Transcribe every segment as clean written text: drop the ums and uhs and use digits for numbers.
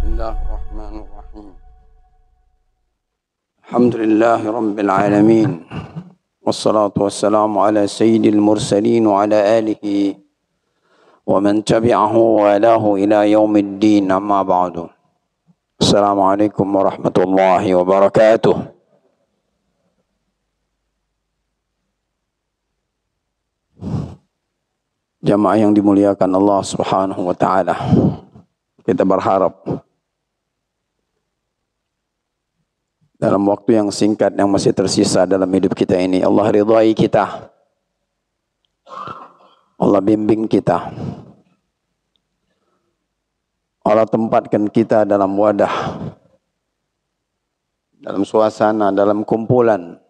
Bismillahirrahmanirrahim. Alhamdulillahi Rabbil Alamin. Wassalatu wassalamu ala sayyidil mursalin wa ala alihi wa man tabi'ahu wa alahu ila yaumiddin, amma ba'du. Assalamualaikum warahmatullahi wabarakatuh. Jamaah yang dimuliakan Allah Subhanahu wa taala. Kita berharap dalam waktu yang singkat yang masih tersisa dalam hidup kita ini, Allah ridhai kita, Allah bimbing kita, Allah tempatkan kita dalam wadah, dalam suasana, dalam kumpulan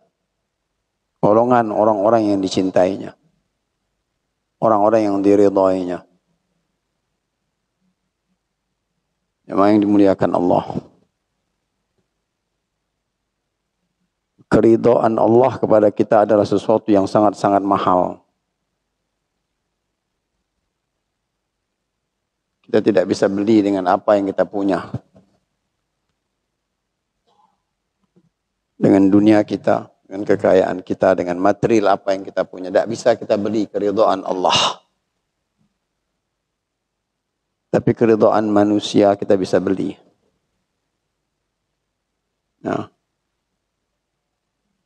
golongan orang-orang yang dicintainya, orang-orang yang diridhainya. Yang dimuliakan Allah. Keridhaan Allah kepada kita adalah sesuatu yang sangat-sangat mahal. Kita tidak bisa beli dengan apa yang kita punya. Dengan dunia kita, dengan kekayaan kita, dengan material apa yang kita punya. Tidak bisa kita beli keridhaan Allah. Tapi keridhaan manusia kita bisa beli. Nah,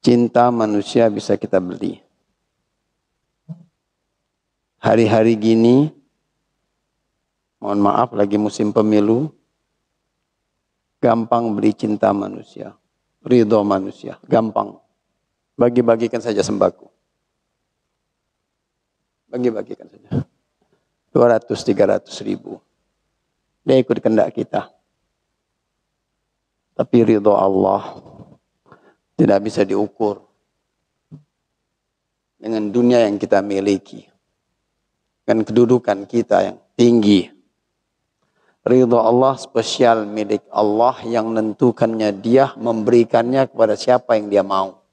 cinta manusia bisa kita beli. Hari-hari gini, mohon maaf lagi musim pemilu, gampang beli cinta manusia, ridho manusia, gampang. Bagi-bagikan saja sembako. Bagi-bagikan saja. 200-300 ribu. Dia ikut kehendak kita. Tapi ridho Allah tidak bisa diukur dengan dunia yang kita miliki, dengan kedudukan kita yang tinggi. Ridho Allah spesial milik Allah yang menentukannya, Dia memberikannya kepada siapa yang Dia mau.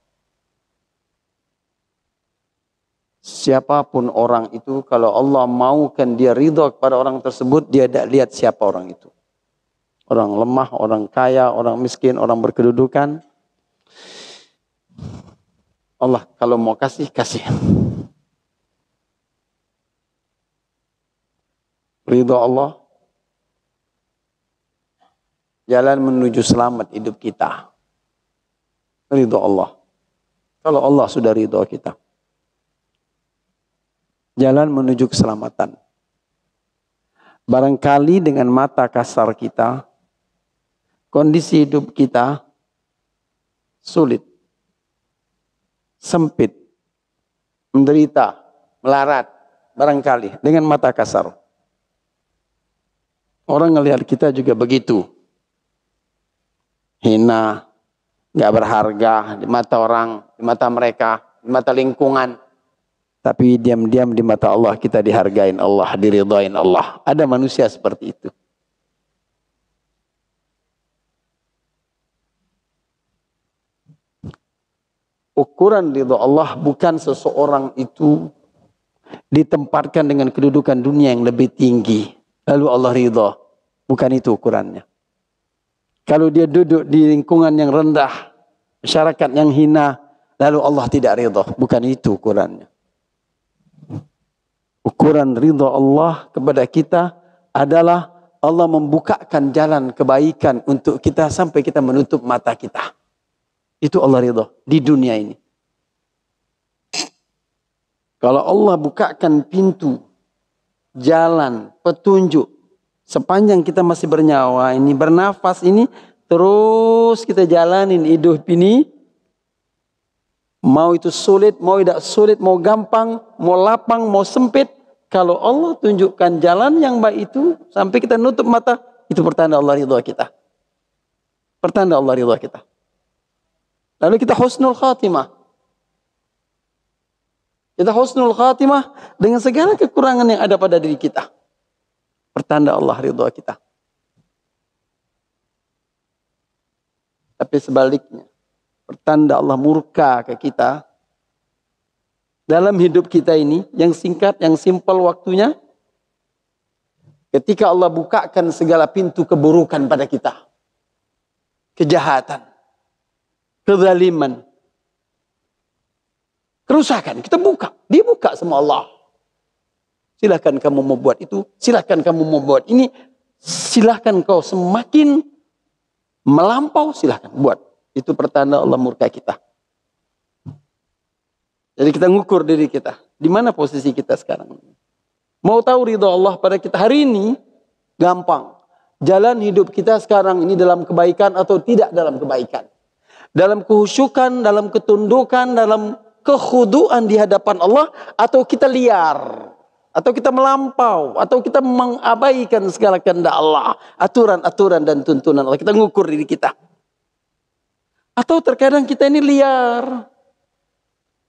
Siapapun orang itu, kalau Allah maukan dia ridho kepada orang tersebut, dia tidak lihat siapa orang itu. Orang lemah, orang kaya, orang miskin, orang berkedudukan. Allah kalau mau kasih, kasih. Ridho Allah, jalan menuju selamat hidup kita. Ridho Allah. Kalau Allah sudah ridho kita, jalan menuju keselamatan. Barangkali dengan mata kasar kita, kondisi hidup kita sulit, sempit, menderita, melarat. Barangkali dengan mata kasar. Orang ngelihat kita juga begitu. Hina, gak berharga di mata orang, di mata mereka, di mata lingkungan. Tapi diam-diam di mata Allah kita dihargain Allah, diridhain Allah. Ada manusia seperti itu. Ukuran ridha Allah bukan seseorang itu ditempatkan dengan kedudukan dunia yang lebih tinggi, lalu Allah ridha. Bukan itu ukurannya. Kalau dia duduk di lingkungan yang rendah, masyarakat yang hina, lalu Allah tidak ridha. Bukan itu ukurannya. Ukuran ridha Allah kepada kita adalah Allah membukakan jalan kebaikan untuk kita sampai kita menutup mata kita. Itu Allah ridha di dunia ini. Kalau Allah bukakan pintu, jalan, petunjuk, sepanjang kita masih bernyawa ini, bernafas ini, terus kita jalanin hidup ini, mau itu sulit, mau tidak sulit, mau gampang, mau lapang, mau sempit. Kalau Allah tunjukkan jalan yang baik itu, sampai kita nutup mata, itu pertanda Allah ridha kita. Pertanda Allah ridha kita. Lalu kita husnul khatimah. Kita husnul khatimah dengan segala kekurangan yang ada pada diri kita. Pertanda Allah ridha kita. Tapi sebaliknya, pertanda Allah murka ke kita dalam hidup kita ini, yang singkat, yang simpel waktunya, ketika Allah bukakan segala pintu keburukan pada kita, kejahatan, kezaliman, kerusakan, kita buka, dibuka sama Allah. Silahkan kamu mau buat itu, silahkan kamu mau buat ini, silahkan kau semakin melampau, silahkan buat. Itu pertanda Allah murka kita. Jadi kita ngukur diri kita. Di mana posisi kita sekarang? Mau tahu ridha Allah pada kita hari ini? Gampang. Jalan hidup kita sekarang ini dalam kebaikan atau tidak dalam kebaikan. Dalam kehusyukan, dalam ketundukan, dalam kekhuduan di hadapan Allah. Atau kita liar. Atau kita melampau. Atau kita mengabaikan segala kehendak Allah. Aturan-aturan dan tuntunan Allah. Kita ngukur diri kita. Atau terkadang kita ini liar.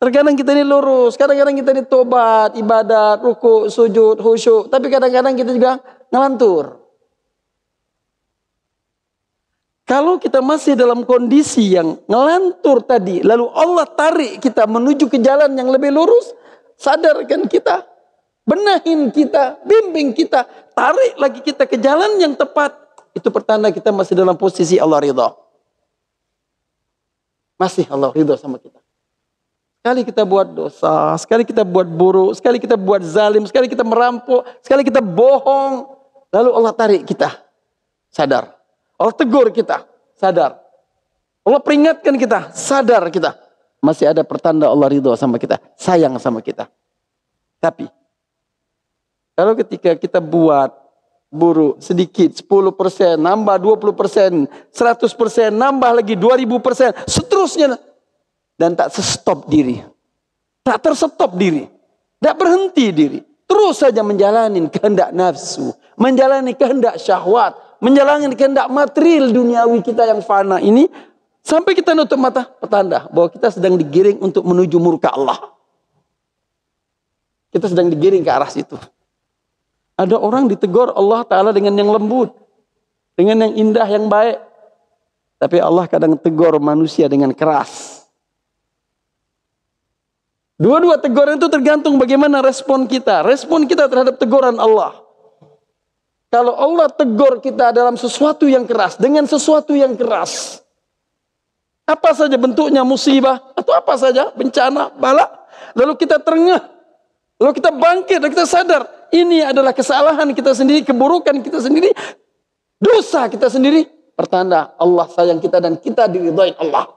Terkadang kita ini lurus. Kadang-kadang kita ini tobat, ibadat, ruku, sujud, khusyuk. Tapi kadang-kadang kita juga ngelantur. Kalau kita masih dalam kondisi yang ngelantur tadi. Lalu Allah tarik kita menuju ke jalan yang lebih lurus. Sadarkan kita. Benahin kita, bimbing kita, tarik lagi kita ke jalan yang tepat. Itu pertanda kita masih dalam posisi Allah ridha. Masih Allah ridha sama kita. Sekali kita buat dosa, sekali kita buat buruk, sekali kita buat zalim, sekali kita merampok, sekali kita bohong. Lalu Allah tarik kita, sadar. Allah tegur kita, sadar. Allah peringatkan kita, sadar kita. Masih ada pertanda Allah ridha sama kita, sayang sama kita. Tapi kalau ketika kita buat buruk sedikit, 10%, nambah 20%, 100%, nambah lagi 2000%, seterusnya. Dan tak stop diri. Tak terstop diri. Tak berhenti diri. Terus saja menjalani kehendak nafsu. Menjalani kehendak syahwat. Menjalani kehendak material duniawi kita yang fana ini. Sampai kita nutup mata, petanda bahwa kita sedang digiring untuk menuju murka Allah. Kita sedang digiring ke arah situ. Ada orang ditegur Allah Ta'ala dengan yang lembut. Dengan yang indah, yang baik. Tapi Allah kadang tegur manusia dengan keras. Dua-dua teguran itu tergantung bagaimana respon kita. Respon kita terhadap teguran Allah. Kalau Allah tegur kita dalam sesuatu yang keras. Dengan sesuatu yang keras. Apa saja bentuknya musibah. Atau apa saja bencana, bala. Lalu kita terengah. Lalu kita bangkit dan kita sadar. Ini adalah kesalahan kita sendiri, keburukan kita sendiri, dosa kita sendiri. Pertanda Allah sayang kita dan kita diridhai Allah.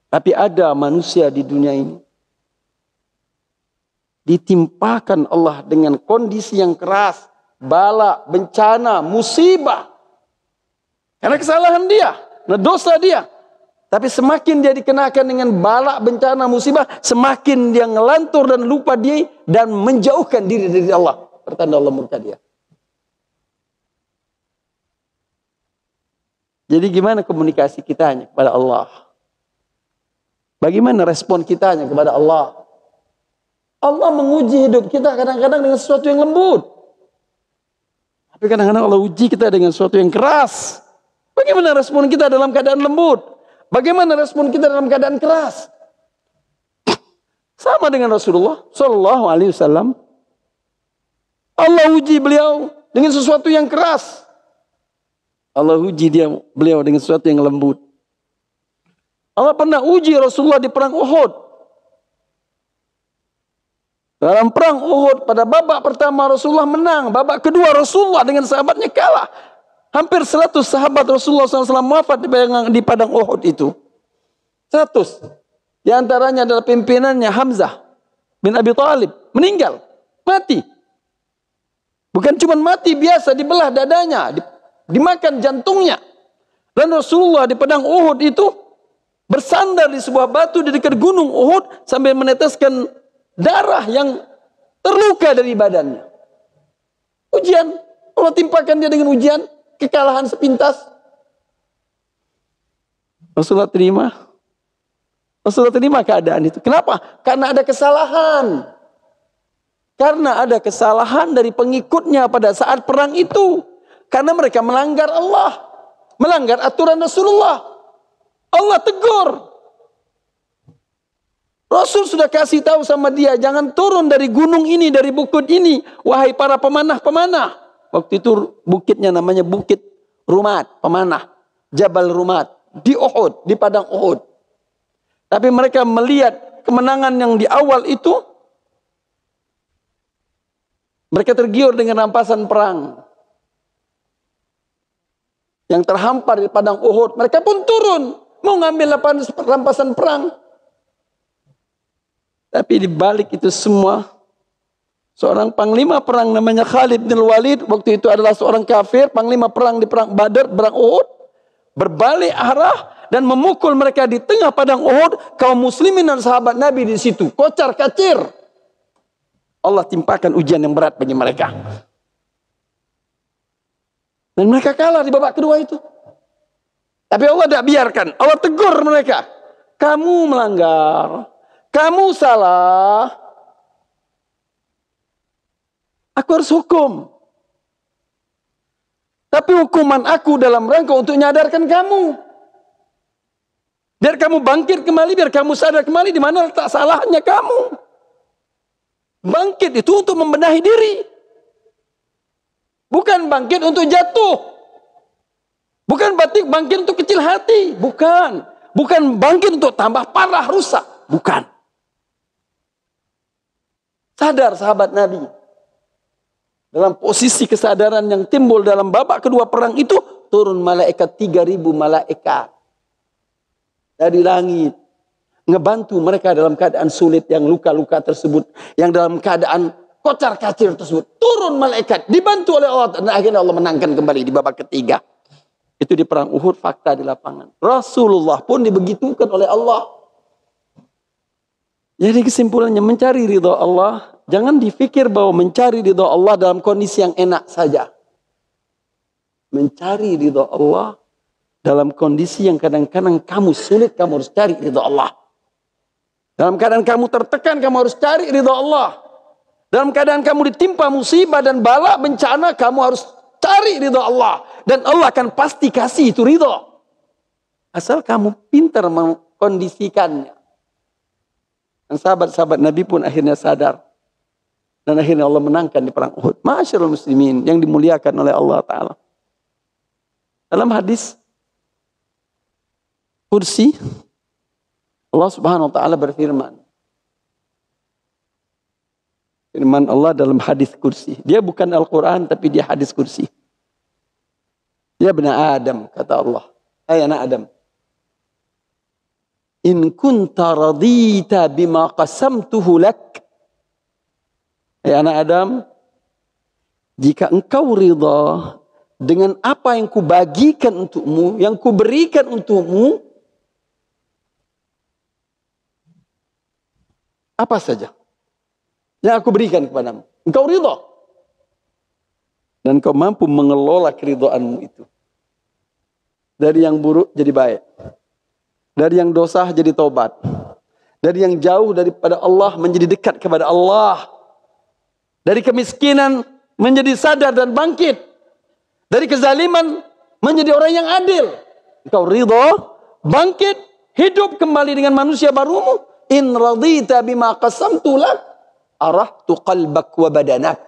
Tapi ada manusia di dunia ini. Ditimpakan Allah dengan kondisi yang keras. Bala, bencana, musibah. Karena kesalahan dia, dosa dia. Tapi semakin dia dikenakan dengan bala, bencana, musibah, semakin dia ngelantur dan lupa dia dan menjauhkan diri dari Allah. Pertanda Allah murka dia. Jadi gimana komunikasi kita hanya kepada Allah? Bagaimana respon kita hanya kepada Allah? Allah menguji hidup kita kadang-kadang dengan sesuatu yang lembut. Tapi kadang-kadang Allah uji kita dengan sesuatu yang keras. Bagaimana respon kita dalam keadaan lembut? Bagaimana respon kita dalam keadaan keras? Sama dengan Rasulullah Sallallahu Alaihi Wasallam. Allah uji beliau dengan sesuatu yang keras. Allah uji beliau dengan sesuatu yang lembut. Allah pernah uji Rasulullah di perang Uhud. Dalam perang Uhud pada babak pertama Rasulullah menang. Babak kedua Rasulullah dengan sahabatnya kalah. Hampir 100 sahabat Rasulullah SAW wafat di padang Uhud itu. 100. Di antaranya adalah pimpinannya Hamzah bin Abi Thalib. Meninggal. Mati. Bukan cuma mati biasa, dibelah dadanya, dimakan jantungnya. Dan Rasulullah di padang Uhud itu bersandar di sebuah batu di dekat gunung Uhud sambil meneteskan darah yang terluka dari badannya. Ujian, Allah timpakan dia dengan ujian, kekalahan sepintas. Rasulullah terima keadaan itu. Kenapa? Karena ada kesalahan. Karena ada kesalahan dari pengikutnya pada saat perang itu. Karena mereka melanggar Allah. Melanggar aturan Rasulullah. Allah tegur. Rasul sudah kasih tahu sama dia, jangan turun dari gunung ini, dari bukit ini, wahai para pemanah-pemanah. Waktu itu bukitnya namanya Bukit Rumat, pemanah. Jabal Rumat, di Uhud, di padang Uhud. Tapi mereka melihat kemenangan yang di awal itu, mereka tergiur dengan rampasan perang. Yang terhampar di padang Uhud, mereka pun turun, mau ngambil rampasan perang. Tapi di balik itu semua, seorang panglima perang namanya Khalid bin Walid, waktu itu adalah seorang kafir, panglima perang di perang Badar, perang Uhud, berbalik arah dan memukul mereka di tengah padang Uhud. Kaum muslimin dan sahabat Nabi di situ kocar kacir. Allah timpakan ujian yang berat bagi mereka. Dan mereka kalah di babak kedua itu. Tapi Allah tidak biarkan. Allah tegur mereka. Kamu melanggar. Kamu salah. Aku harus hukum. Tapi hukuman aku dalam rangka untuk menyadarkan kamu. Biar kamu bangkit kembali. Biar kamu sadar kembali di mana letak salahnya kamu. Bangkit itu untuk membenahi diri. Bukan bangkit untuk jatuh. Bukan bangkit untuk kecil hati. Bukan. Bukan bangkit untuk tambah parah rusak. Bukan. Sadar sahabat Nabi. Dalam posisi kesadaran yang timbul dalam babak kedua perang itu. Turun malaikat 3.000 malaikat. Dari langit. Ngebantu mereka dalam keadaan sulit yang luka-luka tersebut. Yang dalam keadaan kocar kacir tersebut. Turun malaikat. Dibantu oleh Allah. Dan akhirnya Allah menangkan kembali di babak ketiga. Itu di perang Uhud, fakta di lapangan. Rasulullah pun dibegitukan oleh Allah. Jadi kesimpulannya mencari ridha Allah. Jangan dipikir bahwa mencari ridha Allah dalam kondisi yang enak saja. Mencari ridha Allah dalam kondisi yang kadang-kadang kamu sulit, kamu harus cari ridha Allah. Dalam keadaan kamu tertekan, kamu harus cari ridha Allah. Dalam keadaan kamu ditimpa musibah dan bala bencana, kamu harus cari ridha Allah. Dan Allah akan pasti kasih itu ridha. Asal kamu pintar mengkondisikannya. Dan sahabat-sahabat Nabi pun akhirnya sadar. Dan akhirnya Allah menangkan di perang Uhud. Ma'asyiral muslimin yang dimuliakan oleh Allah Ta'ala. Dalam hadis kursi, Allah Subhanahu Wa Ta'ala berfirman. Firman Allah dalam hadis kursi. Dia bukan Al-Quran tapi dia hadis kursi. Ya bena Adam, kata Allah. Hai anak Adam. In kunta radita bima qasamtuhu lak. Hai anak Adam. Jika engkau ridha dengan apa yang kubagikan untukmu, yang kuberikan untukmu, apa saja yang aku berikan kepadamu, engkau ridha. Dan kau mampu mengelola keridhaanmu itu. Dari yang buruk jadi baik. Dari yang dosa jadi taubat. Dari yang jauh daripada Allah menjadi dekat kepada Allah. Dari kemiskinan menjadi sadar dan bangkit. Dari kezaliman menjadi orang yang adil. Engkau ridha, bangkit, hidup kembali dengan manusia barumu. In radita bima qasamtu lak. Arahtu qalbak wa badanak.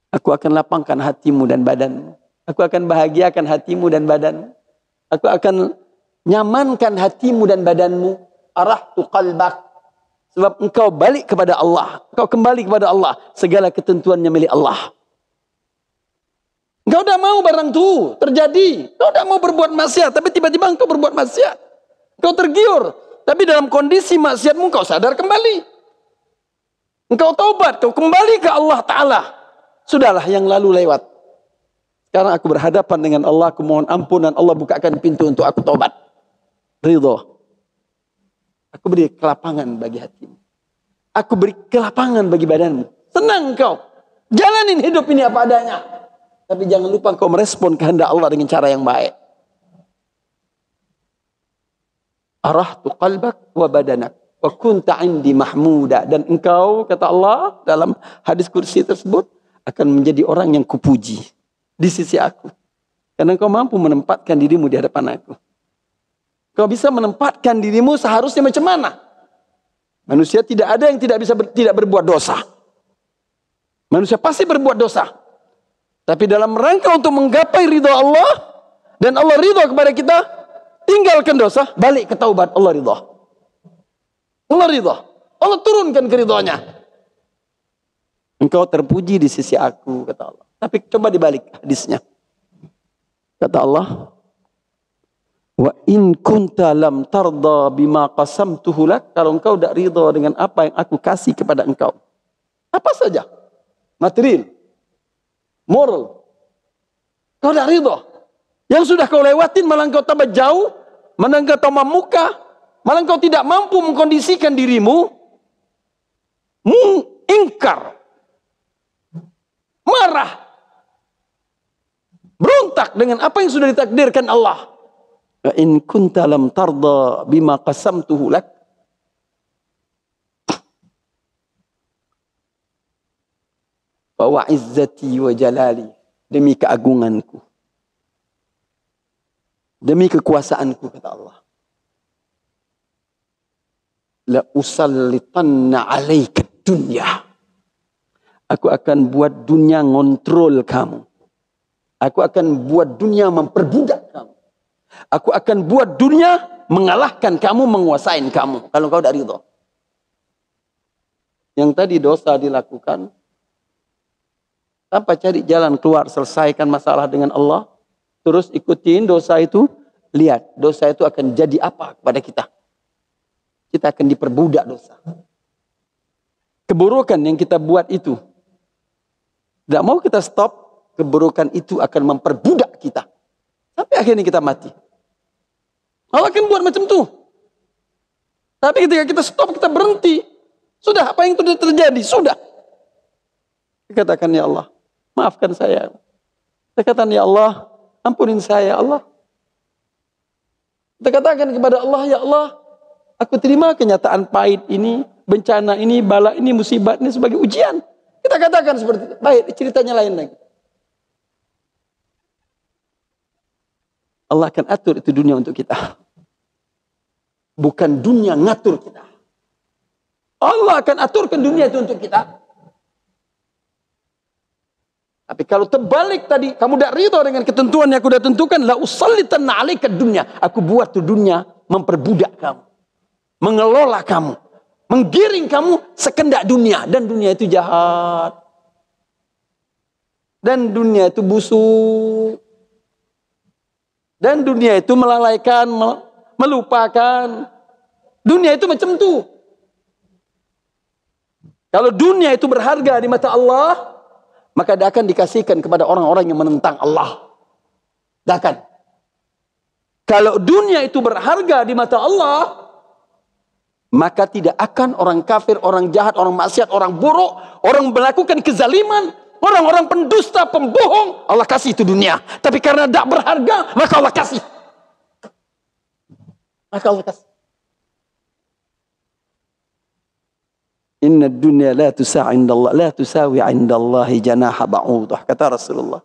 Aku akan lapangkan hatimu dan badanmu. Aku akan bahagiakan hatimu dan badanmu. Aku akan nyamankan hatimu dan badanmu. Arahtu qalbak. Sebab engkau balik kepada Allah. Engkau kembali kepada Allah. Segala ketentuannya milik Allah. Engkau dah mau barang itu terjadi. Engkau dah mau berbuat maksiat. Tapi tiba-tiba engkau berbuat maksiat. Engkau tergiur. Tapi dalam kondisi maksiatmu kau sadar kembali. Engkau taubat, kau kembali ke Allah Ta'ala. Sudahlah yang lalu lewat. Sekarang aku berhadapan dengan Allah, aku mohon ampunan. Allah bukakan pintu untuk aku taubat. Ridha. Aku beri kelapangan bagi hatimu. Aku beri kelapangan bagi badanmu. Senang engkau. Jalanin hidup ini apa adanya. Tapi jangan lupa engkau merespon kehendak Allah dengan cara yang baik. Arahtu qalbak wa badanak wa kunta indi mahmuda. Dan engkau, kata Allah dalam hadis kursi tersebut, akan menjadi orang yang kupuji di sisi aku. Karena engkau mampu menempatkan dirimu di hadapan aku. Kau bisa menempatkan dirimu seharusnya macam mana? Manusia tidak ada yang tidak bisa tidak berbuat dosa. Manusia pasti berbuat dosa. Tapi dalam rangka untuk menggapai ridha Allah dan Allah ridha kepada kita, tinggalkan dosa, balik ke taubat, Allah ridha. Allah ridha. Allah turunkan keridhoannya. Engkau terpuji di sisi aku, kata Allah. Tapi coba dibalik hadisnya. Kata Allah, wa in kunta lam tarda bima qasamtuhu lak, kalau engkau tidak ridha dengan apa yang aku kasih kepada engkau. Apa saja? Material, moral. Kau tidak ridha. Yang sudah kau lewatin malah engkau tambah jauh, malah engkau tambah muka, malah engkau tidak mampu mengkondisikan dirimu, ingkar, marah, berontak dengan apa yang sudah ditakdirkan Allah. Wa in kunta lam tarda bima qasamtuhu lak, wa izzati wa jalali, demi keagunganku, demi kekuasaanku, kata Allah, la usallitanna alaika dunya, aku akan buat dunia ngontrol kamu. Aku akan buat dunia memperbudak kamu. Aku akan buat dunia mengalahkan kamu, menguasain kamu. Kalau kau tidak ridha. Yang tadi dosa dilakukan, tanpa cari jalan keluar, selesaikan masalah dengan Allah, terus ikutin dosa itu, lihat dosa itu akan jadi apa kepada kita. Kita akan diperbudak dosa. Keburukan yang kita buat itu, tidak mau kita stop, keburukan itu akan memperbudak kita. Sampai akhirnya kita mati. Allah akan buat macam itu. Tapi ketika kita stop, kita berhenti. Sudah, apa yang sudah terjadi? Sudah. Katakan, ya Allah, maafkan saya. Katakan, ya Allah, ampunin saya, ya Allah. Kita katakan kepada Allah, ya Allah, aku terima kenyataan pahit ini, bencana ini, bala ini, musibah ini sebagai ujian. Kita katakan seperti itu. Baik, ceritanya lain lagi. Allah akan atur itu dunia untuk kita. Bukan dunia ngatur kita. Allah akan aturkan dunia itu untuk kita. Tapi kalau terbalik tadi, kamu tidak ridha dengan ketentuan yang aku sudah tentukan, la usallitanna alaika dunya. Aku buat tuh dunia memperbudak kamu. Mengelola kamu. Menggiring kamu sekendak dunia. Dan dunia itu jahat. Dan dunia itu busuk. Dan dunia itu melalaikan, melupakan. Dunia itu macam itu. Kalau dunia itu berharga di mata Allah, maka dia akan dikasihkan kepada orang-orang yang menentang Allah. Dia akan. Kalau dunia itu berharga di mata Allah, maka tidak akan orang kafir, orang jahat, orang maksiat, orang buruk, orang melakukan kezaliman, orang-orang pendusta, pembohong, Allah kasih itu dunia. Tapi karena tidak berharga, maka Allah kasih. Maka Allah kasih. Inna dunya la tusawi indallahi janaha ba'udah. Kata Rasulullah.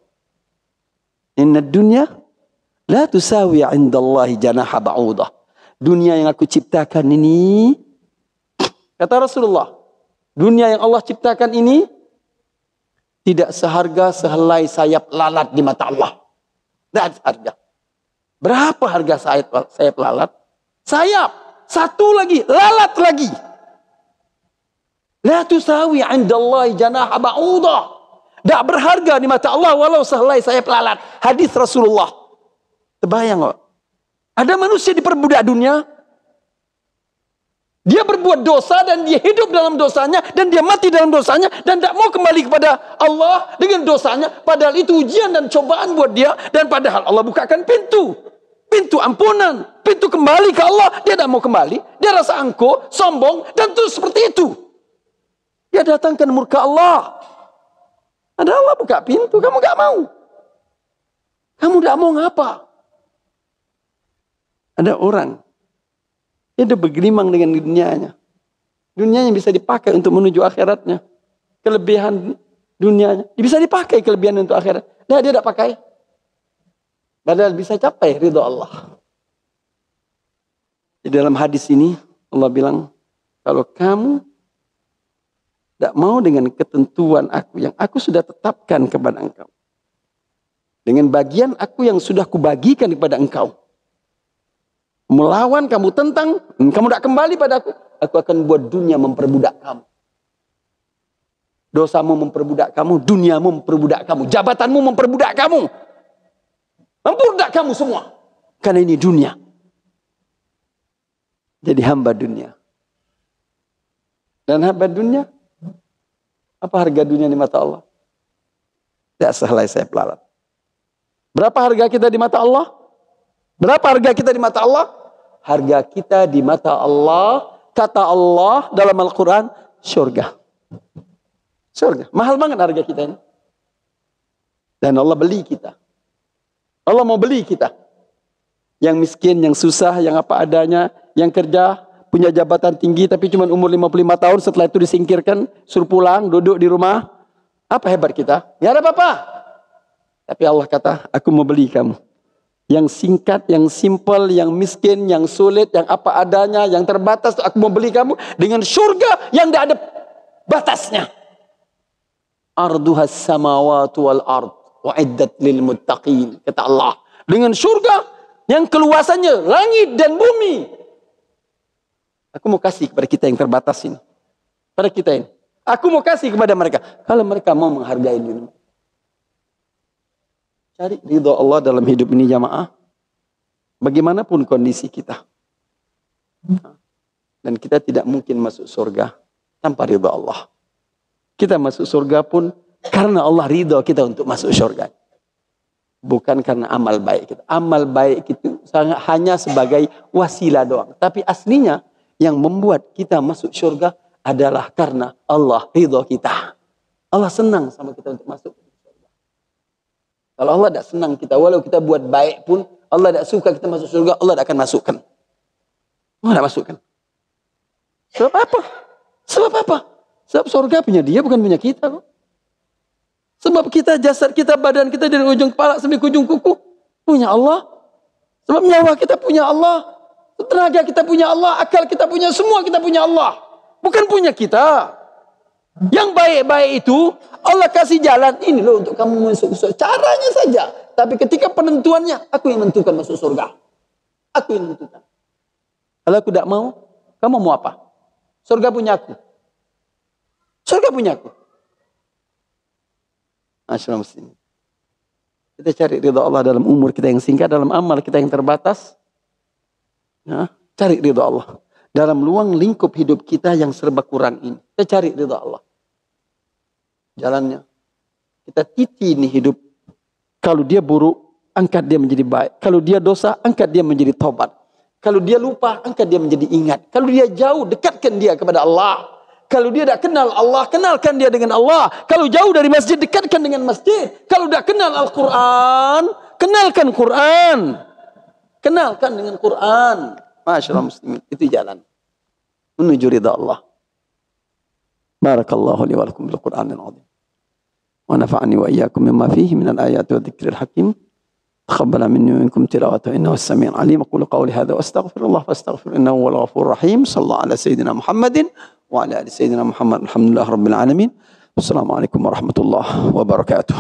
Inna dunya la tusawi indallahi janaha ba'udah. Dunia yang aku ciptakan ini, kata Rasulullah, dunia yang Allah ciptakan ini tidak seharga sehelai sayap lalat di mata Allah. Tidak harga. Berapa harga sayap lalat? Sayap. Satu lagi. Lalat lagi. La tusawi indallahi janaha ba'udah. Tak berharga di mata Allah walau sehelai sayap lalat. Hadis Rasulullah. Terbayang kok. Ada manusia diperbudak dunia. Dia berbuat dosa dan dia hidup dalam dosanya. Dan dia mati dalam dosanya. Dan tak mau kembali kepada Allah dengan dosanya. Padahal itu ujian dan cobaan buat dia. Dan padahal Allah bukakan pintu. Pintu ampunan. Pintu kembali ke Allah. Dia tak mau kembali. Dia rasa angkuh, sombong. Dan terus seperti itu. Dia datangkan murka Allah. Ada Allah buka pintu. Kamu gak mau. Kamu tak mau ngapa? Ada orang. Dia bergelimang dengan dunianya. Dunianya bisa dipakai untuk menuju akhiratnya. Kelebihan dunianya. Bisa dipakai kelebihan untuk akhirat. Nah, dia tidak pakai. Padahal bisa capai ridha Allah. Di dalam hadis ini Allah bilang, kalau kamu tidak mau dengan ketentuan aku yang aku sudah tetapkan kepada engkau, dengan bagian aku yang sudah kubagikan kepada engkau, melawan kamu, tentang kamu tidak kembali pada aku akan buat dunia memperbudak kamu. Dosamu memperbudak kamu, duniamu memperbudak kamu, jabatanmu memperbudak kamu, memperbudak kamu semua. Karena ini dunia. Jadi hamba dunia. Dan hamba dunia, apa harga dunia di mata Allah? Tidak sehelai saya pelarat. Berapa harga kita di mata Allah? Berapa harga kita di mata Allah? Harga kita di mata Allah, kata Allah dalam Al-Quran, surga. Surga. Mahal banget harga kita ini. Dan Allah beli kita. Allah mau beli kita. Yang miskin, yang susah, yang apa adanya, yang kerja, punya jabatan tinggi tapi cuma umur 55 tahun, setelah itu disingkirkan, suruh pulang, duduk di rumah. Apa hebat kita? Ya ada apa-apa. Tapi Allah kata, aku mau beli kamu. Yang singkat, yang simple, yang miskin, yang sulit, yang apa adanya, yang terbatas, aku mau beli kamu dengan surga yang tidak ada batasnya. Arduhas samawati wal ard wa'iddat lil muttaqin, kata Allah. Dengan surga yang keluasannya langit dan bumi. Aku mau kasih kepada kita yang terbatas ini. Pada kita ini. Aku mau kasih kepada mereka. Kalau mereka mau menghargai dunia. Cari ridha Allah dalam hidup ini jamaah. Bagaimanapun kondisi kita. Dan kita tidak mungkin masuk surga tanpa ridha Allah. Kita masuk surga pun karena Allah ridha kita untuk masuk surga. Bukan karena amal baik kita. Amal baik itu hanya sebagai wasilah doang. Tapi aslinya yang membuat kita masuk surga adalah karena Allah ridha kita. Allah senang sama kita untuk masuk surga. Kalau Allah tidak senang kita, walau kita buat baik pun, Allah tidak suka kita masuk surga, Allah tidak akan masukkan. Allah tidak masukkan. Sebab apa? Sebab apa? Sebab surga punya dia, bukan punya kita kok. Sebab kita, jasad kita, badan kita dari ujung kepala sampai ke ujung kuku punya Allah. Sebab nyawa kita punya Allah. Tenaga kita punya Allah. Akal kita punya, semua kita punya Allah. Bukan punya kita. Yang baik-baik itu Allah kasih jalan. Ini loh untuk kamu masuk surga. Caranya saja. Tapi ketika penentuannya, aku yang menentukan masuk surga. Aku yang menentukan. Kalau aku tidak mau, kamu mau apa? Surga punya aku. Surga punya aku. Masyaallah muslimin. Kita cari ridha Allah dalam umur kita yang singkat, dalam amal kita yang terbatas. Nah, cari ridha Allah. Dalam luang lingkup hidup kita yang serba kurang ini. Kita cari ridha Allah. Jalannya. Kita titi ini hidup. Kalau dia buruk, angkat dia menjadi baik. Kalau dia dosa, angkat dia menjadi taubat. Kalau dia lupa, angkat dia menjadi ingat. Kalau dia jauh, dekatkan dia kepada Allah. Kalau dia tidak kenal Allah, kenalkan dia dengan Allah. Kalau jauh dari masjid, dekatkan dengan masjid. Kalau tidak kenal Al-Quran, kenalkan Quran. Kenalkan dengan Quran. Masyaallah muslimin. Itu jalan menuju ridha Allah. Barakallahu li wa lakum bil Qur'anil azim. Wa nafa'ani wa iyyakum mimma fihi minal ayati wa dzikril hakim. تقبل مني ومنكم تلاوته إنه السميع العليم. أقول قولي هذا وأستغفر الله فاستغفر إنه هو الغفور الرحيم. صلى الله على سيدنا محمد وعلى آل سيدنا محمد. الحمد لله رب العالمين. والسلام عليكم ورحمة الله وبركاته.